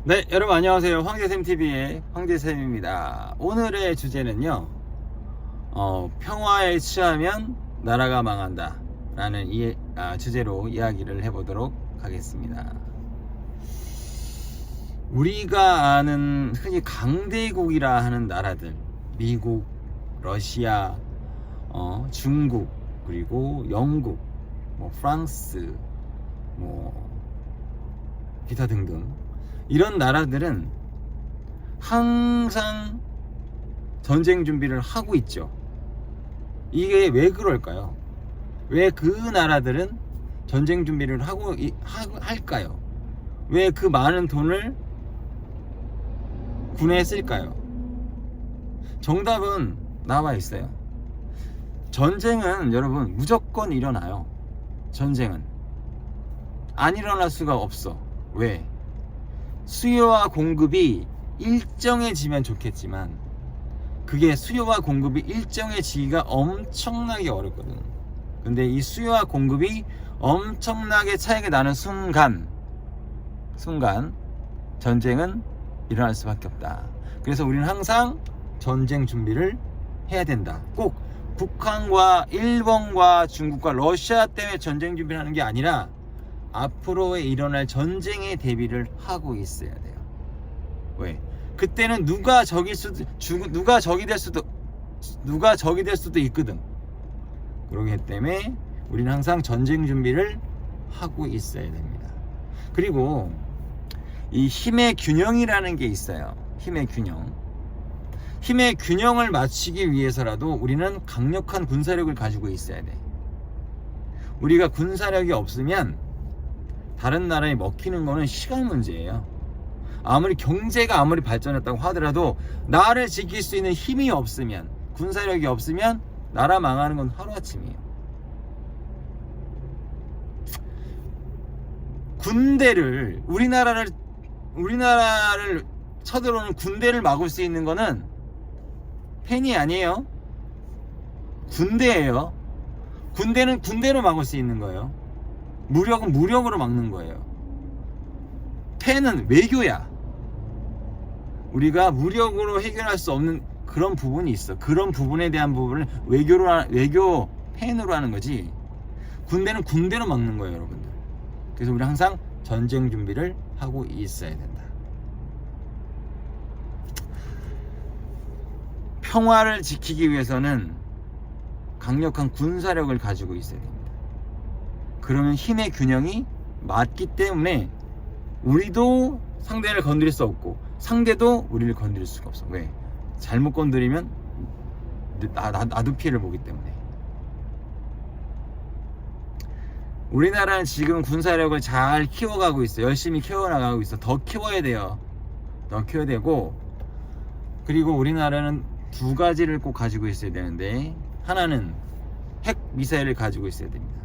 네, 여러분 안녕하세요. 황제쌤TV의 황제쌤입니다. 오늘의 주제는요, 평화에 취하면 나라가 망한다 라는 주제로 이야기를 해보도록 하겠습니다. 우리가 아는 흔히 강대국이라 하는 나라들, 미국, 러시아, 중국, 그리고 영국, 프랑스, 기타 등등 이런 나라들은 항상 전쟁 준비를 하고 있죠. 이게 왜 그럴까요? 왜 그 나라들은 전쟁 준비를 할까요? 왜 그 많은 돈을 군에 쓸까요? 정답은 나와 있어요. 전쟁은 여러분 무조건 일어나요. 전쟁은 안 일어날 수가 없어. 왜? 수요와 공급이 일정해지면 좋겠지만 그게 수요와 공급이 일정해지기가 엄청나게 어렵거든. 근데 이 수요와 공급이 엄청나게 차이가 나는 순간 전쟁은 일어날 수밖에 없다. 그래서 우리는 항상 전쟁 준비를 해야 된다. 꼭 북한과 일본과 중국과 러시아 때문에 전쟁 준비를 하는 게 아니라 앞으로 일어날 전쟁에 대비를 하고 있어야 돼요. 왜? 그때는 누가 적이 될 수도 있거든. 그렇기 때문에 우리는 항상 전쟁 준비를 하고 있어야 됩니다. 그리고 이 힘의 균형이라는 게 있어요. 힘의 균형을 맞추기 위해서라도 우리는 강력한 군사력을 가지고 있어야 돼. 우리가 군사력이 없으면 다른 나라에 먹히는 거는 시간 문제예요. 경제가 아무리 발전했다고 하더라도 나를 지킬 수 있는 힘이 없으면, 군사력이 없으면 나라 망하는 건 하루아침이에요. 우리나라를 쳐들어오는 군대를 막을 수 있는 거는 펜이 아니에요. 군대예요. 군대는 군대로 막을 수 있는 거예요. 무력은 무력으로 막는 거예요. 펜은 외교야. 우리가 무력으로 해결할 수 없는 그런 부분이 있어. 그런 부분에 대한 부분을 외교 펜으로 하는 거지. 군대는 군대로 막는 거예요, 여러분들. 그래서 우리 항상 전쟁 준비를 하고 있어야 된다. 평화를 지키기 위해서는 강력한 군사력을 가지고 있어야 됩니다. 그러면 힘의 균형이 맞기 때문에 우리도 상대를 건드릴 수 없고 상대도 우리를 건드릴 수가 없어. 왜? 잘못 건드리면 나도 피해를 보기 때문에. 우리나라는 지금 군사력을 잘 키워가고 있어. 열심히 키워나가고 있어. 더 키워야 돼요. 더 키워야 되고, 그리고 우리나라는 두 가지를 꼭 가지고 있어야 되는데, 하나는 핵 미사일을 가지고 있어야 됩니다.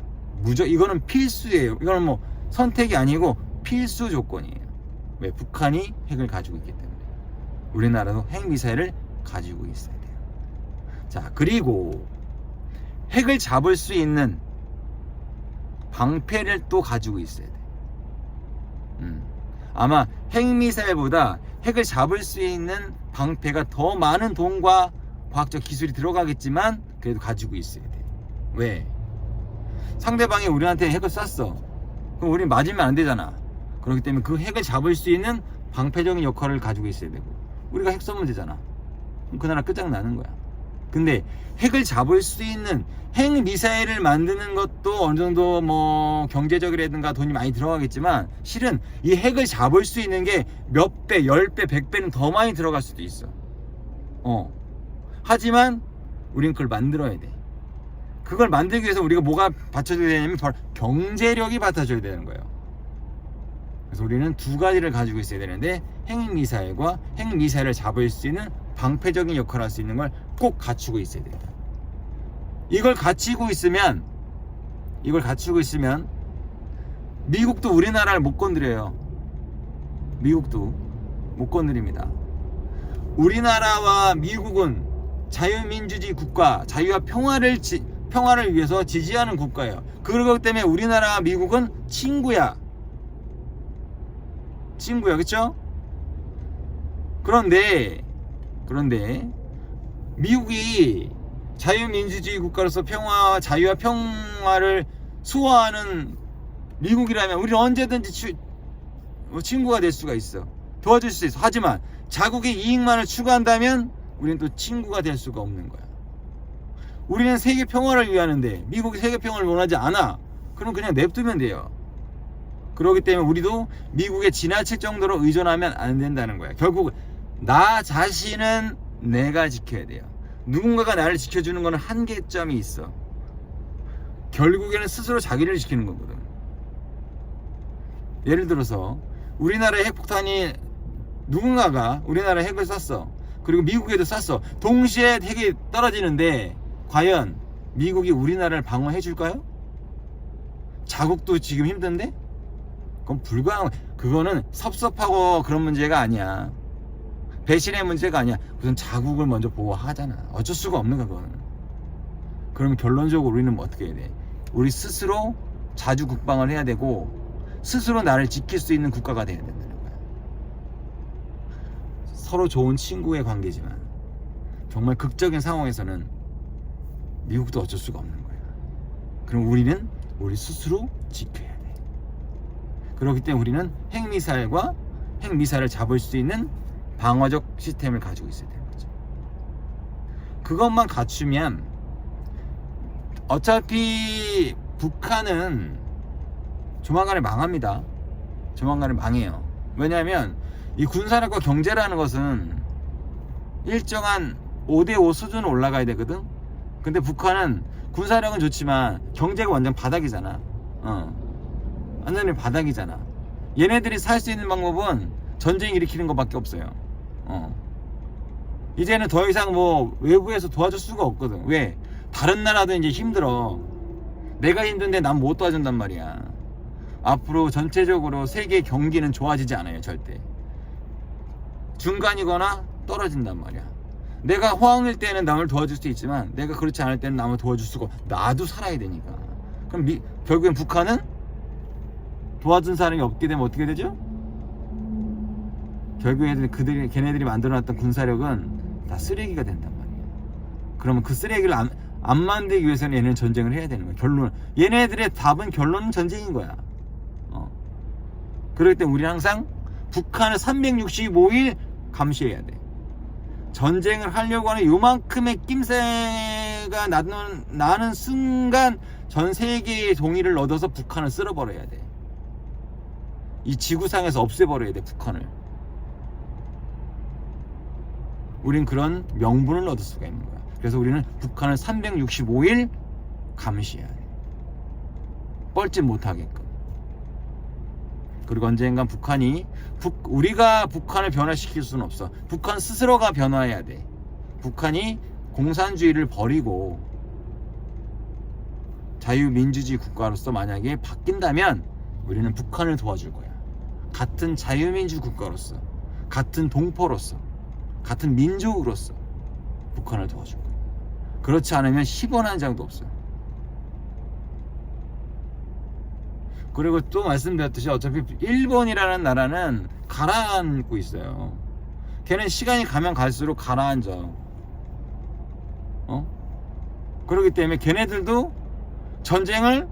이거는 필수예요. 이거는 선택이 아니고 필수 조건이에요. 왜? 북한이 핵을 가지고 있기 때문에. 우리나라도 핵 미사일을 가지고 있어야 돼요. 자, 그리고 핵을 잡을 수 있는 방패를 또 가지고 있어야 돼. 아마 핵 미사일보다 핵을 잡을 수 있는 방패가 더 많은 돈과 과학적 기술이 들어가겠지만 그래도 가지고 있어야 돼. 왜? 상대방이 우리한테 핵을 쐈어. 그럼 우리는 맞으면 안 되잖아. 그렇기 때문에 그 핵을 잡을 수 있는 방패적인 역할을 가지고 있어야 되고, 우리가 핵 쏘면 되잖아. 그럼 그 나라 끝장나는 거야. 근데 핵을 잡을 수 있는 핵 미사일을 만드는 것도 어느 정도 경제적이라든가 돈이 많이 들어가겠지만, 실은 이 핵을 잡을 수 있는 게 몇 배, 10배, 100배는 더 많이 들어갈 수도 있어. 하지만 우린 그걸 만들어야 돼. 그걸 만들기 위해서 우리가 뭐가 받쳐줘야 되냐면 바로 경제력이 받쳐줘야 되는 거예요. 그래서 우리는 두 가지를 가지고 있어야 되는데, 핵미사일과 핵미사일을 잡을 수 있는 방패적인 역할을 할 수 있는 걸 꼭 갖추고 있어야 됩니다. 이걸 갖추고 있으면 미국도 우리나라를 못 건드려요. 미국도 못 건드립니다. 우리나라와 미국은 자유민주주의 국가, 자유와 평화를 위해서 지지하는 국가예요. 그렇기 때문에 우리나라와 미국은 친구야. 그쵸? 그런데 미국이 자유민주주의 국가로서 자유와 평화를 수호하는 미국이라면 우리는 언제든지 친구가 될 수가 있어. 도와줄 수 있어. 하지만 자국의 이익만을 추구한다면 우리는 또 친구가 될 수가 없는 거야. 우리는 세계 평화를 위하는데 미국이 세계 평화를 원하지 않아. 그럼 그냥 냅두면 돼요. 그렇기 때문에 우리도 미국에 지나칠 정도로 의존하면 안 된다는 거야. 결국 나 자신은 내가 지켜야 돼요. 누군가가 나를 지켜주는 거는 한계점이 있어. 결국에는 스스로 자기를 지키는 거거든. 예를 들어서 우리나라의 핵폭탄이 누군가가 우리나라에 핵을 쐈어. 그리고 미국에도 쐈어. 동시에 핵이 떨어지는데 과연 미국이 우리나라를 방어해 줄까요? 자국도 지금 힘든데? 그건 그거는 섭섭하고 그런 문제가 아니야. 배신의 문제가 아니야. 우선 자국을 먼저 보호하잖아. 어쩔 수가 없는 거야, 그거는. 그러면 결론적으로 우리는 뭐 어떻게 해야 돼? 우리 스스로 자주 국방을 해야 되고 스스로 나를 지킬 수 있는 국가가 돼야 된다는 거야. 서로 좋은 친구의 관계지만 정말 극적인 상황에서는 미국도 어쩔 수가 없는 거야. 그럼 우리는 우리 스스로 지켜야 돼. 그렇기 때문에 우리는 핵미사일을 잡을 수 있는 방어적 시스템을 가지고 있어야 되는 거죠. 그것만 갖추면 어차피 북한은 조만간에 망합니다. 조만간에 망해요. 왜냐하면 이 군사력과 경제라는 것은 일정한 5대5 수준으로 올라가야 되거든. 근데 북한은 군사력은 좋지만 경제가 완전 바닥이잖아. 완전히 바닥이잖아. 얘네들이 살 수 있는 방법은 전쟁 일으키는 것밖에 없어요. 이제는 더 이상 뭐 외부에서 도와줄 수가 없거든. 왜? 다른 나라도 이제 힘들어. 내가 힘든데 난 못 도와준단 말이야. 앞으로 전체적으로 세계 경기는 좋아지지 않아요. 절대. 중간이거나 떨어진단 말이야. 내가 호황일 때는 남을 도와줄 수 있지만 내가 그렇지 않을 때는 남을 도와줄 수가 없어. 나도 살아야 되니까. 그럼 결국엔 북한은 도와준 사람이 없게 되면 어떻게 되죠? 결국에는 걔네들이 만들어놨던 군사력은 다 쓰레기가 된단 말이에요. 그러면 그 쓰레기를 안 만들기 위해서는 얘네는 전쟁을 해야 되는 거야. 얘네들의 답은 결론은 전쟁인 거야. 그렇기 때문에 우리는 항상 북한을 365일 감시해야 돼. 전쟁을 하려고 하는 요만큼의 낌새가 나는 순간 전 세계의 동의를 얻어서 북한을 쓸어버려야 돼. 이 지구상에서 없애버려야 돼, 북한을. 우린 그런 명분을 얻을 수가 있는 거야. 그래서 우리는 북한을 365일 감시해야 돼. 뻘짓 못하게끔. 그리고 언젠간 우리가 북한을 변화시킬 수는 없어. 북한 스스로가 변화해야 돼. 북한이 공산주의를 버리고 자유민주주의 국가로서 만약에 바뀐다면 우리는 북한을 도와줄 거야. 같은 자유민주 국가로서, 같은 동포로서, 같은 민족으로서 북한을 도와줄 거야. 그렇지 않으면 10원 한 장도 없어요. 그리고 또 말씀드렸듯이 어차피 일본이라는 나라는 가라앉고 있어요. 걔는 시간이 가면 갈수록 가라앉아. 그렇기 때문에 걔네들도 전쟁을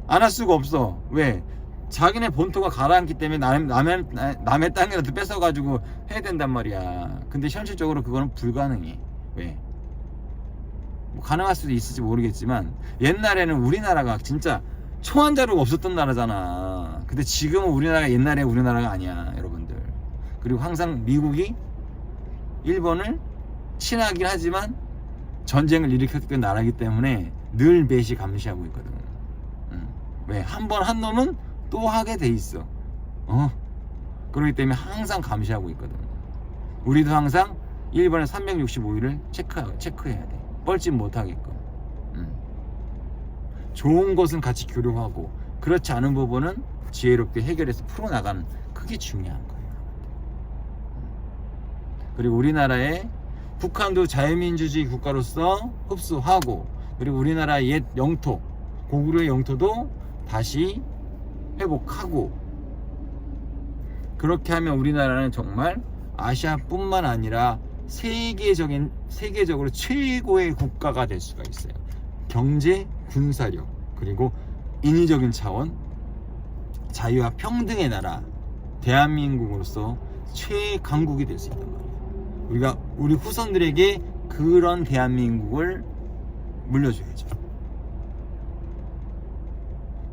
안 할 수가 없어. 왜? 자기네 본토가 가라앉기 때문에 남의 땅이라도 뺏어가지고 해야 된단 말이야. 근데 현실적으로 그거는 불가능해. 왜? 뭐 가능할 수도 있을지 모르겠지만 옛날에는 우리나라가 진짜 총 한 자루가 없었던 나라잖아. 근데 지금은 우리나라가 옛날에 우리나라가 아니야, 여러분들. 그리고 항상 미국이 일본을 친하긴 하지만 전쟁을 일으켰던 나라이기 때문에 늘 배시 감시하고 있거든. 왜? 한 번 한 놈은 또 하게 돼 있어. 그렇기 때문에 항상 감시하고 있거든. 우리도 항상 일본의 365일을 체크해야 돼. 뻘짓 못하게끔. 좋은 것은 같이 교류하고 그렇지 않은 부분은 지혜롭게 해결해서 풀어나가는, 그게 중요한 거예요. 그리고 우리나라의 북한도 자유민주주의 국가로서 흡수하고, 그리고 우리나라의 옛 영토, 고구려의 영토도 다시 회복하고, 그렇게 하면 우리나라는 정말 아시아뿐만 아니라 세계적으로 최고의 국가가 될 수가 있어요. 경제, 군사력, 그리고 인위적인 차원, 자유와 평등의 나라, 대한민국으로서 최강국이 될 수 있단 말이에요. 우리가 우리 후손들에게 그런 대한민국을 물려줘야죠.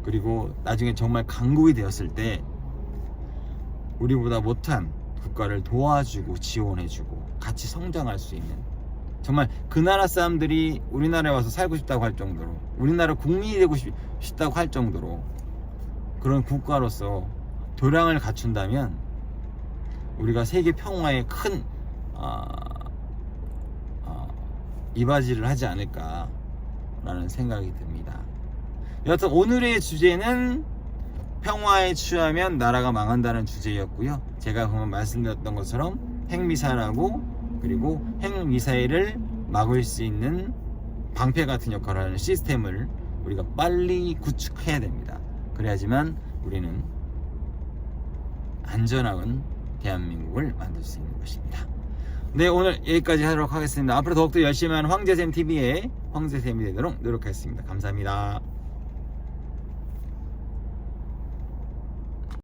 그리고 나중에 정말 강국이 되었을 때 우리보다 못한 국가를 도와주고 지원해주고 같이 성장할 수 있는, 정말 그 나라 사람들이 우리나라에 와서 살고 싶다고 할 정도로, 우리나라 국민이 되고 싶다고 할 정도로 그런 국가로서 도량을 갖춘다면 우리가 세계 평화에 큰 이바지를 하지 않을까라는 생각이 듭니다. 여하튼 오늘의 주제는 평화에 취하면 나라가 망한다는 주제였고요. 제가 방금 말씀드렸던 것처럼 핵미사일하고 그리고 핵미사일을 막을 수 있는 방패 같은 역할을 하는 시스템을 우리가 빨리 구축해야 됩니다. 그래야지만 우리는 안전한 대한민국을 만들 수 있는 것입니다. 네, 오늘 여기까지 하도록 하겠습니다. 앞으로 더욱더 열심히 하는 황제샘TV의 황제샘이 되도록 노력하겠습니다. 감사합니다.